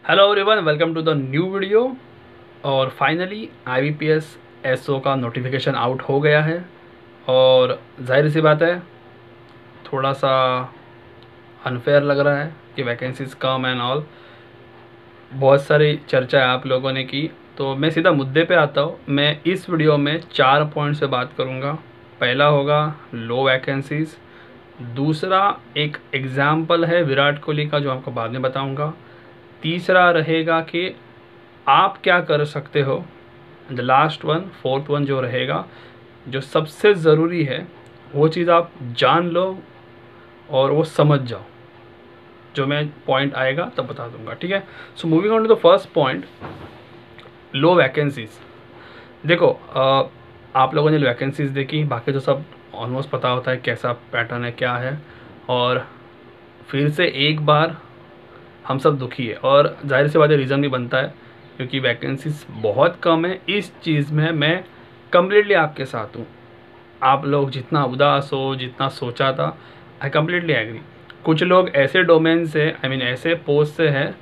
Hello everyone, welcome to the new video. और finally IBPS SO का notification out हो गया है और जाहिर सी बात है थोड़ा सा अनफेयर लग रहा है कि वैकेंसीज कम एंड ऑल। बहुत सारी चर्चा है आप लोगों ने की, तो मैं सीधा मुद्दे पे आता हूँ। मैं इस वीडियो में 4 पॉइंट से बात करूँगा। पहला होगा लो वैकेंसीज़, दूसरा एक एग्ज़ाम्पल है विराट कोहली का जो आपको बाद में बताऊँगा, तीसरा रहेगा कि आप क्या कर सकते हो, the last one fourth one जो रहेगा, जो सबसे ज़रूरी है वो चीज़ आप जान लो और वो समझ जाओ। जो मैं पॉइंट आएगा तब बता दूंगा, ठीक है। So moving on to the first point, low vacancies. देखो आप लोगों ने वैकेंसीज देखी, बाकी तो सब ऑलमोस्ट पता होता है कैसा पैटर्न है क्या है। और फिर से एक बार हम सब दुखी है और जाहिर सी बात है रीज़न भी बनता है क्योंकि वैकेंसीज बहुत कम है। इस चीज़ में मैं कम्प्लीटली आपके साथ हूँ। आप लोग जितना उदास हो, जितना सोचा था, आई कम्प्लीटली एग्री। कुछ लोग ऐसे डोमेन से, आई मीन ऐसे पोस्ट से हैं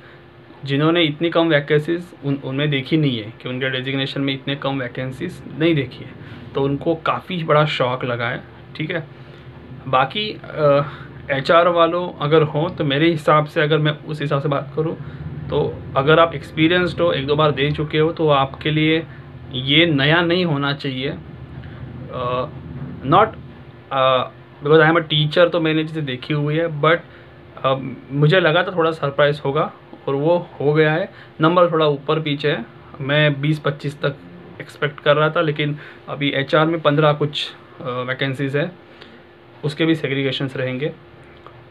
जिन्होंने इतनी कम वैकेंसीज उनमें देखी नहीं है, कि उनके डेजिग्नेशन में इतने कम वैकेंसीज नहीं देखी है, तो उनको काफ़ी बड़ा शॉक लगा है, ठीक है। बाकी HR वालों अगर हों तो मेरे हिसाब से, अगर मैं उस हिसाब से बात करूं, तो अगर आप एक्सपीरियंस्ड हो, एक दो बार दे चुके हो, तो आपके लिए ये नया नहीं होना चाहिए। Not because I am a teacher, तो मैंने चीज़ें देखी हुई है, बट मुझे लगा था थोड़ा सरप्राइज होगा और वो हो गया है। नंबर थोड़ा ऊपर पीछे है, मैं 20-25 तक एक्सपेक्ट कर रहा था, लेकिन अभी HR में 15 कुछ वैकेंसीज़ है, उसके भी सेग्रीगेशंस रहेंगे।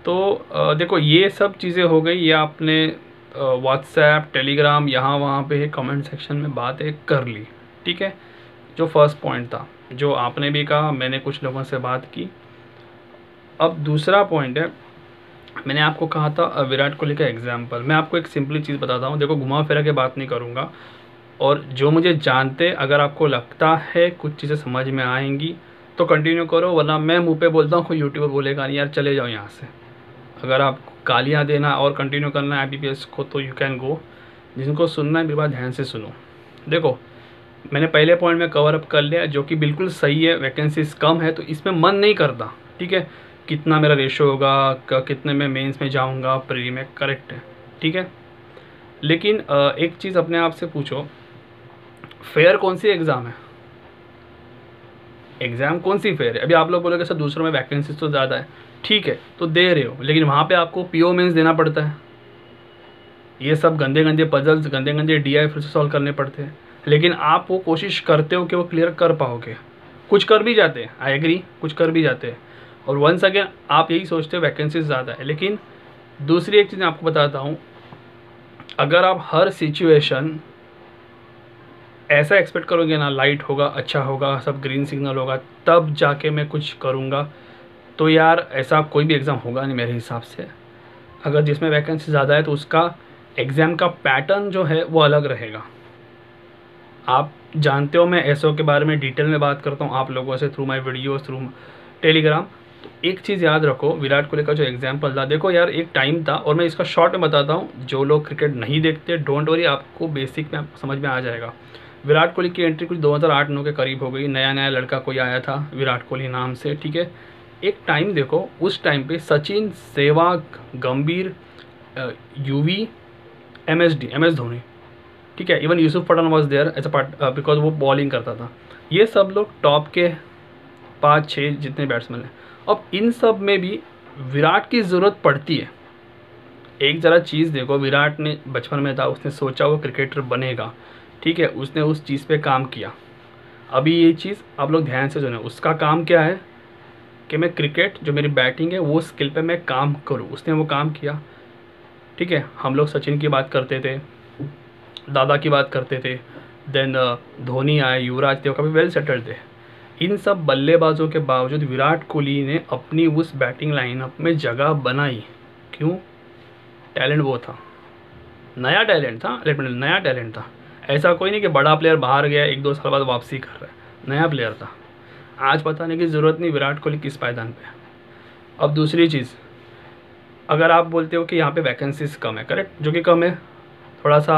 तो देखो ये सब चीज़ें हो गई, ये आपने व्हाट्सएप, टेलीग्राम, यहाँ वहाँ पे कमेंट सेक्शन में बातें कर ली, ठीक है। जो फर्स्ट पॉइंट था, जो आपने भी कहा, मैंने कुछ लोगों से बात की। अब दूसरा पॉइंट है, मैंने आपको कहा था विराट कोहली का एग्जाम्पल। मैं आपको एक सिंपली चीज़ बताता हूँ। देखो घुमा फिरा के बात नहीं करूँगा, और जो मुझे जानते, अगर आपको लगता है कुछ चीज़ें समझ में आएंगी तो कंटिन्यू करो, वरना मैं मुंह पे बोलता हूँ, कोई यूट्यूबर बोलेगा नहीं यार चले जाओ यहाँ से। अगर आपको गालियाँ देना और कंटिन्यू करना है IBPS को तो यू कैन गो। जिनको सुनना है मेरी बात ध्यान से सुनो। देखो मैंने पहले पॉइंट में कवर अप कर लिया, जो कि बिल्कुल सही है। वैकेंसीज कम है तो इसमें मन नहीं करता, ठीक है। कितना मेरा रेशो होगा, कितने में मेंस में जाऊंगा, प्री में, करेक्ट है, ठीक है। लेकिन एक चीज़ अपने आप से पूछो, फेयर कौन सी एग्ज़ाम है? एग्ज़ाम कौन सी फेयर है? अभी आप लोग बोलोगे सर दूसरों में वैकेंसीज तो ज़्यादा है, ठीक है, तो दे रहे हो, लेकिन वहाँ पे आपको PO मेंस देना पड़ता है। ये सब गंदे गंदे पजल्स, गंदे गंदे DI फिर से सॉल्व करने पड़ते हैं, लेकिन आप वो कोशिश करते हो कि वो क्लियर कर पाओगे। कुछ कर भी जाते हैं, आई एग्री, कुछ कर भी जाते हैं। और वंस अगेन आप यही सोचते हो वैकेंसीज ज़्यादा है, लेकिन दूसरी एक चीज़ मैं आपको बताता हूँ, अगर आप हर सिचुएशन ऐसा एक्सपेक्ट करोगे ना, लाइट होगा, अच्छा होगा, सब ग्रीन सिग्नल होगा, तब जाके मैं कुछ करूँगा, तो यार ऐसा कोई भी एग्ज़ाम होगा नहीं मेरे हिसाब से। अगर जिसमें वैकेंसी ज़्यादा है तो उसका एग्ज़ाम का पैटर्न जो है वो अलग रहेगा। आप जानते हो मैं SO के बारे में डिटेल में बात करता हूँ आप लोगों से, through my videos, through Telegram. तो एक चीज़ याद रखो, विराट कोहली का जो एग्जाम्पल था, देखो यार एक टाइम था, और मैं इसका शॉर्ट में बताता हूँ। जो लोग क्रिकेट नहीं देखते, डोंट वरी, आपको बेसिक में समझ में आ जाएगा। विराट कोहली की एंट्री कुछ 2008-9 के करीब हो गई। नया नया लड़का कोई आया था विराट कोहली नाम से, ठीक है। एक टाइम देखो, उस टाइम पे सचिन, सहवाग, गंभीर, UV, MS धोनी, ठीक है, even Yusuf Pathan was there as a part, because वो बॉलिंग करता था। ये सब लोग टॉप के 5-6 जितने बैट्समैन हैं। अब इन सब में भी विराट की ज़रूरत पड़ती है। एक ज़रा चीज़ देखो, विराट ने बचपन में था, उसने सोचा वो क्रिकेटर बनेगा, ठीक है, उसने उस चीज़ पे काम किया। अभी ये चीज़ आप लोग ध्यान से सुनो, उसका काम क्या है कि मैं क्रिकेट, जो मेरी बैटिंग है वो स्किल पे मैं काम करूँ, उसने वो काम किया, ठीक है। हम लोग सचिन की बात करते थे, दादा की बात करते थे, देन धोनी आए, युवराज थे, वो काफ़ी वेल सेटल्ड थे। इन सब बल्लेबाजों के बावजूद विराट कोहली ने अपनी उस बैटिंग लाइनअप में जगह बनाई। क्यों? टैलेंट वो था, नया टैलेंट था, नया टैलेंट था। ऐसा कोई नहीं कि बड़ा प्लेयर बाहर गया 1-2 साल बाद वापसी कर रहा है, नया प्लेयर था। आज बताने की ज़रूरत नहीं विराट कोहली किस पायदान पे। अब दूसरी चीज़, अगर आप बोलते हो कि यहाँ पे वैकेंसीज कम है, करेक्ट, जो कि कम है, थोड़ा सा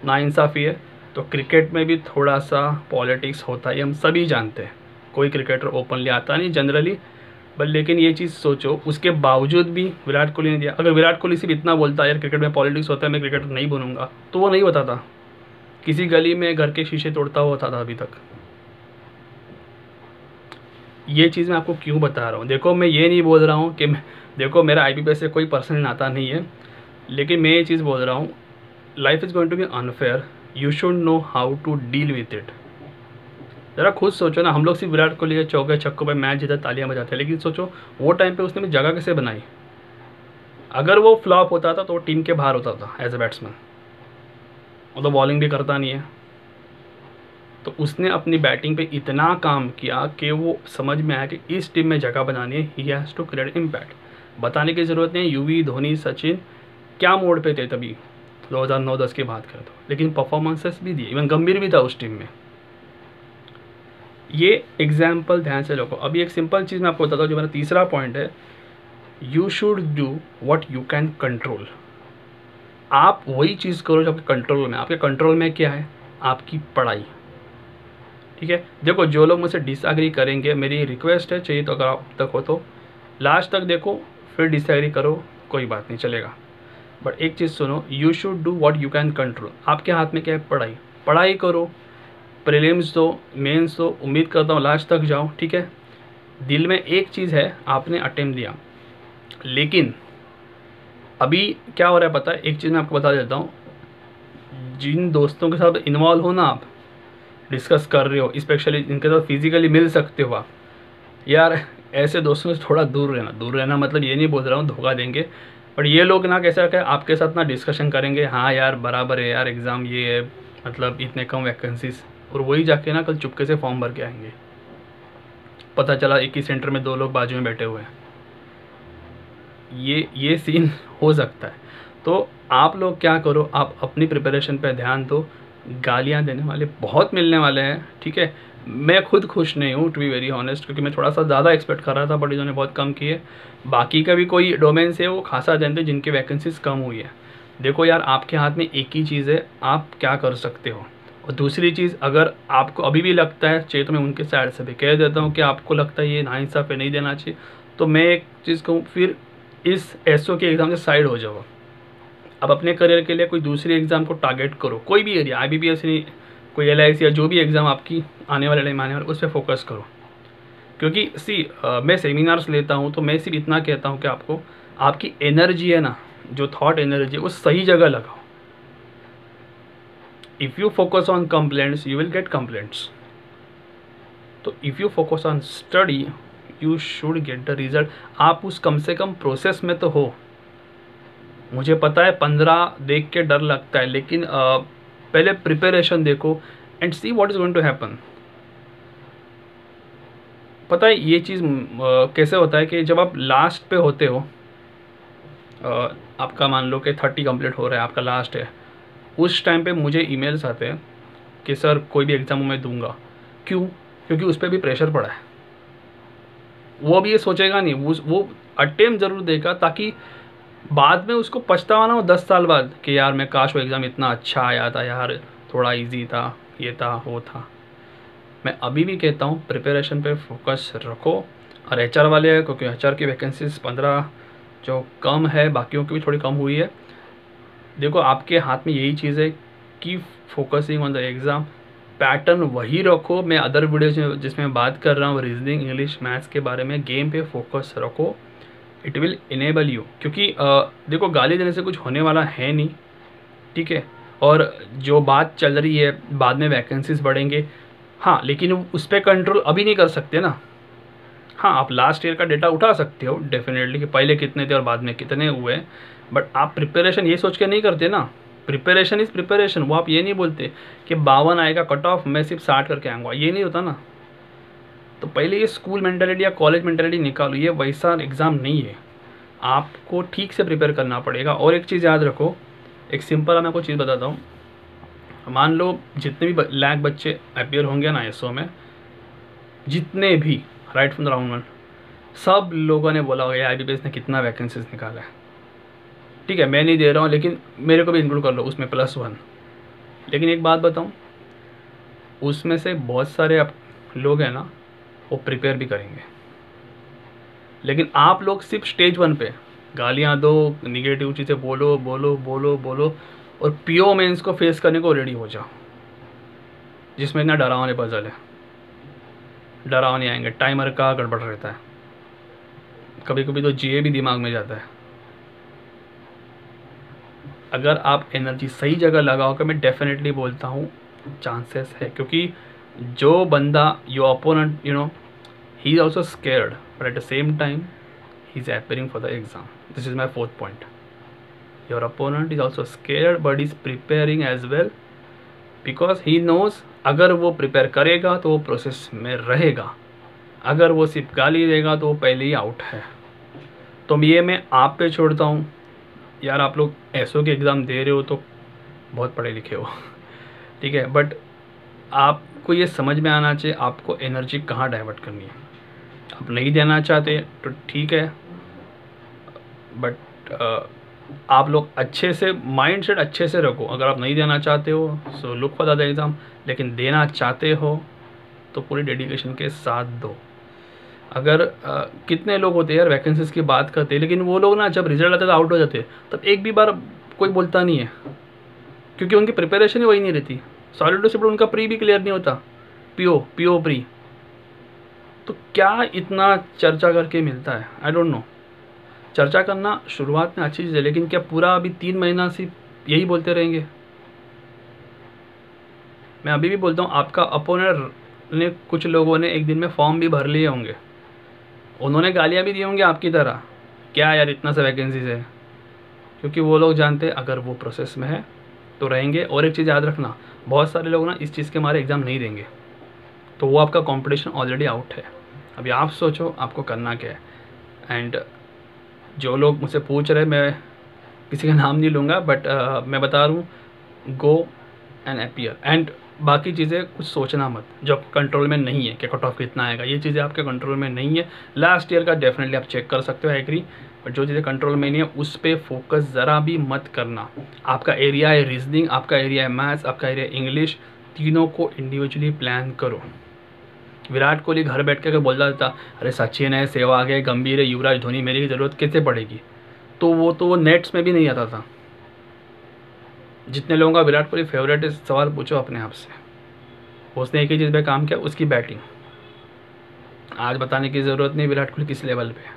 नाइंसाफ़ी है। तो क्रिकेट में भी थोड़ा सा पॉलिटिक्स होता है, ये हम सभी जानते हैं। कोई क्रिकेटर ओपनली आता नहीं जनरली, बट लेकिन ये चीज़ सोचो, उसके बावजूद भी विराट कोहली ने दिया। अगर विराट कोहली सिर्फ इतना बोलता यार क्रिकेट में पॉलिटिक्स होता है, मैं क्रिकेटर नहीं बनूंगा, तो वो नहीं बताता, किसी गली में घर के शीशे तोड़ता हुआ होता था अभी तक। ये चीज़ मैं आपको क्यों बता रहा हूँ, देखो मैं ये नहीं बोल रहा हूँ कि देखो मेरा IBPS से कोई पर्सनल नाता नहीं है, लेकिन मैं ये चीज़ बोल रहा हूँ, life is going to be unfair, you should know how to deal with it. ज़रा खुद सोचो ना, हम लोग सिर्फ विराट कोहली के चौके छक्कों पे मैच जीता तालियां बजाते हैं, लेकिन सोचो वो टाइम पे उसने भी जगह कैसे बनाई। अगर वो फ्लॉप होता था तो वो टीम के बाहर होता था एज ए बैट्समैन, वो तो बॉलिंग भी करता नहीं है। तो उसने अपनी बैटिंग पे इतना काम किया कि वो समझ में आया कि इस टीम में जगह बनानी है, he has to create impact. बताने की ज़रूरत नहीं, युवी, धोनी, सचिन क्या मोड पे थे तभी 2009-10 की बात करें तो, लेकिन परफॉर्मेंसेस भी दिए, इवन गंभीर भी था उस टीम में। ये एग्जाम्पल ध्यान से रखो। अभी एक सिंपल चीज़ मैं आपको बताता हूँ, जो मेरा तीसरा पॉइंट है, you should do what you can control. आप वही चीज़ करो जो आपके कंट्रोल में। आपके कंट्रोल में क्या है? आपकी पढ़ाई, ठीक है। देखो जो लोग मुझसे डिसएग्री करेंगे, मेरी रिक्वेस्ट है, चाहिए तो अगर आप तक हो तो लास्ट तक देखो, फिर डिसएग्री करो, कोई बात नहीं, चलेगा। बट एक चीज़ सुनो, you should do what you can control. आपके हाथ में क्या है? पढ़ाई। पढ़ाई करो, प्रीलिम्स दो, मेंस दो, उम्मीद करता हूँ लास्ट तक जाओ, ठीक है। दिल में एक चीज़ है, आपने अटेम्प्ट दिया, लेकिन अभी क्या हो रहा है पता है? एक चीज़ मैं आपको बता देता हूँ, जिन दोस्तों के साथ इन्वॉल्व हो ना, आप डिस्कस कर रहे हो, स्पेशली जिनके साथ फिजिकली मिल सकते हो आप, यार ऐसे दोस्तों से थोड़ा दूर रहना। दूर रहना मतलब ये नहीं बोल रहा हूँ धोखा देंगे, बट ये लोग ना कैसा है, आपके साथ ना डिस्कशन करेंगे, हाँ यार बराबर है यार, एग्ज़ाम ये है, मतलब इतने कम वैकेंसीज, और वही जाके ना कल चुपके से फॉर्म भर के आएंगे, पता चला एक ही सेंटर में 2 लोग बाजू में बैठे हुए हैं। ये सीन हो सकता है। तो आप लोग क्या करो, आप अपनी प्रिपरेशन पे ध्यान दो। गालियाँ देने वाले बहुत मिलने वाले हैं, ठीक है। मैं खुद खुश नहीं हूँ टू बी वेरी ऑनेस्ट, क्योंकि मैं थोड़ा सा ज़्यादा एक्सपेक्ट कर रहा था, बट इन्होंने बहुत कम किए। बाकी का भी कोई डोमेन से वो खासा जानते हैं जिनकी वैकेंसीज कम हुई है। देखो यार, आपके हाथ में एक ही चीज़ है, आप क्या कर सकते हो। और दूसरी चीज़, अगर आपको अभी भी लगता है, चाहिए तो मैं उनके साइड से भी कह देता हूँ कि आपको लगता है ये नाइंसाफ़ी नहीं देना चाहिए, तो मैं एक चीज़ कहूँ, फिर इस SO के एग्ज़ाम से साइड हो जाओ। अब अपने करियर के लिए कोई दूसरी एग्ज़ाम को टारगेट करो, कोई भी एरिया, IBPS नहीं, कोई LIC या जो भी एग्ज़ाम आपकी आने वाले टाइम आने वाले, उस पर फोकस करो। क्योंकि मैं सेमिनार्स लेता हूँ, तो मैं सिर्फ इतना कहता हूँ कि आपको आपकी एनर्जी है ना, जो थॉट एनर्जी है, वो सही जगह लगाओ। If you focus on complaints you will get complaints. तो if you focus on study you should get the result. आप उस कम से कम प्रोसेस में तो हो। मुझे पता है 15 देख के डर लगता है, लेकिन पहले प्रिपरेशन देखो and see what is going to happen. पता है ये चीज़ कैसे होता है कि जब आप लास्ट पे होते हो, आपका मान लो कि 30 कंप्लीट हो रहा है, आपका लास्ट है, उस टाइम पे मुझे ईमेल्स आते हैं कि सर कोई भी एग्ज़ाम मैं दूंगा। क्यों? क्योंकि उस पर भी प्रेशर पड़ा है। वो भी ये सोचेगा नहीं, वो अटेम्प्ट ज़रूर देगा, ताकि बाद में उसको पछतावा ना हो 10 साल बाद कि यार मैं काश वो एग्ज़ाम इतना अच्छा आया था यार, थोड़ा इजी था, ये था वो था। मैं अभी भी कहता हूँ प्रिपरेशन पे फोकस रखो। और HR वाले हैं, क्योंकि HR की वैकेंसीज 15 जो कम है, बाकियों की भी थोड़ी कम हुई है। देखो आपके हाथ में यही चीज़ है कि focusing on the exam, pattern वही रखो। मैं अदर वीडियोज में जिसमें बात कर रहा हूँ रीजनिंग, इंग्लिश, मैथ्स के बारे में, गेम पे फोकस रखो, इट विल इनेबल यू। क्योंकि देखो गाली देने से कुछ होने वाला है नहीं, ठीक है। और जो बात चल रही है बाद में वैकेंसीज बढ़ेंगे, हाँ, लेकिन उस पर कंट्रोल अभी नहीं कर सकते ना। हाँ, आप लास्ट ईयर का डेटा उठा सकते हो डेफिनेटली कि पहले कितने थे और बाद में कितने हुए, बट आप प्रिपरेशन ये सोच के नहीं करते ना। Preparation is preparation. वो आप ये नहीं बोलते कि 52 आएगा कट ऑफ, मैं सिर्फ 60 करके आऊँगा, ये नहीं होता ना। तो पहले ये स्कूल मेंटालिटी या कॉलेज मेंटालिटी निकालो, ये वैसा एग्ज़ाम नहीं है। आपको ठीक से प्रिपेयर करना पड़ेगा। और एक चीज़ याद रखो, एक सिंपल मैं आपको चीज़ बताता हूँ। मान लो जितने भी लाख बच्चे अपीयर होंगे ना SO में, जितने भी राइट फ्रॉम द राउंड 1, सब लोगों ने बोला होगा IBPS ने कितना वैकेंसीज निकाला है। ठीक है, मैं नहीं दे रहा हूँ लेकिन मेरे को भी इंक्लूड कर लो उसमें +1। लेकिन एक बात बताऊँ, उसमें से बहुत सारे आप लोग हैं ना, वो प्रिपेयर भी करेंगे, लेकिन आप लोग सिर्फ स्टेज 1 पे गालियाँ दो, निगेटिव चीज़ें बोलो बोलो बोलो बोलो, और पीओ मेंस को फेस करने को रेडी हो जाओ, जिसमें इतना डरावने पजल है, डरावने आएंगे, टाइमर का गड़बड़ रहता है, कभी कभी तो जीए भी दिमाग में जाता है। अगर आप एनर्जी सही जगह लगाओगे, मैं डेफिनेटली बोलता हूँ चांसेस है, क्योंकि जो बंदा your opponent, he is also scared, but at the same time he is appearing for the exam. This is my 4th point. Your opponent is also scared but is preparing as well, because he knows अगर वो prepare करेगा तो वो process में रहेगा, अगर वो सिर्फ गाली देगा तो वो पहले ही आउट है। तो ये मैं आप पे छोड़ता हूँ यार, आप लोग एसओ के एग्ज़ाम दे रहे हो तो बहुत पढ़े लिखे हो, ठीक है, बट आपको ये समझ में आना चाहिए आपको एनर्जी कहाँ डाइवर्ट करनी है। आप नहीं देना चाहते तो ठीक है, बट आप लोग अच्छे से माइंड सेट अच्छे से रखो। अगर आप नहीं देना चाहते हो so look for the exam, लेकिन देना चाहते हो तो पूरी डेडिकेशन के साथ दो। अगर कितने लोग होते हैं यार वैकेंसीज़ की बात करते हैं, लेकिन वो लोग ना जब रिजल्ट आता है तो आउट हो जाते हैं, तब एक भी बार कोई बोलता नहीं है, क्योंकि उनकी प्रिपरेशन ही वही नहीं रहती। सॉलिड शिफ्ट उनका प्री भी क्लियर नहीं होता, पीओ प्री, तो क्या इतना चर्चा करके मिलता है? I don't know. चर्चा करना शुरुआत में अच्छी चीज़ है, लेकिन क्या पूरा अभी 3 महीना से यही बोलते रहेंगे? मैं अभी भी बोलता हूँ, आपका अपोनेंट ने, कुछ लोगों ने एक दिन में फॉर्म भी भर लिए होंगे, उन्होंने गालियाँ भी दी होंगी आपकी तरह, क्या यार इतना सा वैकेंसीज है, क्योंकि वो लोग जानते हैं अगर वो प्रोसेस में है तो रहेंगे। और एक चीज़ याद रखना, बहुत सारे लोग ना इस चीज़ के मारे एग्ज़ाम नहीं देंगे, तो वो आपका कंपटीशन ऑलरेडी आउट है। अभी आप सोचो आपको करना क्या है। एंड जो लोग मुझसे पूछ रहे, मैं किसी का नाम नहीं लूँगा, बट मैं बता रहा हूँ, गो एंड अपीयर, एंड बाकी चीज़ें कुछ सोचना मत जो कंट्रोल में नहीं है कि कट ऑफ कितना आएगा, ये चीज़ें आपके कंट्रोल में नहीं है। लास्ट ईयर का डेफिनेटली आप चेक कर सकते हो, आई एग्री, बट जो चीज़ें कंट्रोल में नहीं है उस पर फोकस ज़रा भी मत करना। आपका एरिया है रीजनिंग, आपका एरिया है मैथ्स, आपका एरिया है इंग्लिश, तीनों को इंडिविजुअली प्लान करो। विराट कोहली घर बैठ के बोल रहा था, अरे सचिन है, सहवाग है, गंभीर है, युवराज, धोनी, मेरी ज़रूरत कैसे पड़ेगी? तो वो नेट्स में भी नहीं आता था। जितने लोगों का विराट कोहली फेवरेट है, सवाल पूछो अपने आप से, उसने एक ही चीज़ पे काम किया, उसकी बैटिंग। आज बताने की ज़रूरत नहीं विराट कोहली किस लेवल पे है।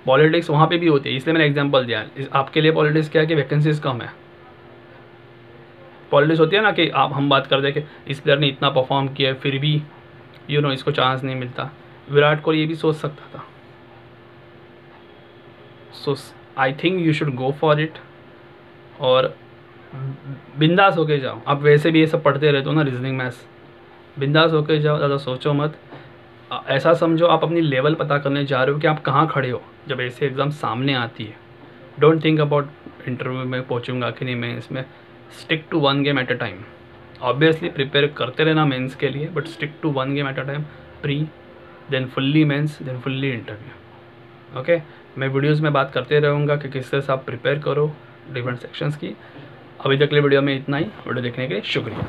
पॉलिटिक्स वहाँ पे भी होती है, इसलिए मैंने एग्जांपल दिया। आपके लिए पॉलिटिक्स क्या है कि वैकेंसीज कम है। पॉलिटिक्स होती है ना कि आप, हम बात करते हैं कि इस प्लेयर ने इतना परफॉर्म किया है फिर भी इसको चांस नहीं मिलता। विराट कोहली ये भी सोच सकता था। So I think you should go for it, और बिंदास होके जाओ। आप वैसे भी ये सब पढ़ते रहते हो ना, रीजनिंग मैथ्स, बिंदास होके जाओ, ज़्यादा सोचो मत। ऐसा समझो आप अपनी लेवल पता करने जा रहे हो कि आप कहाँ खड़े हो जब ऐसे एग्ज़ाम सामने आती है। डोंट थिंक अबाउट इंटरव्यू में पहुँचूंगा कि नहीं मैं इसमें। Stick to 1 game at a time. Obviously prepare करते रहना मेंस के लिए, but stick to 1 game at a time, pre then fully mains then fully interview. Okay, मैं वीडियोज़ में बात करते रहूँगा कि किस तरह से आप प्रिपेयर करो डिफरेंट सेक्शंस की। अभी तक के लिए वीडियो में इतना ही। वीडियो देखने के लिए शुक्रिया।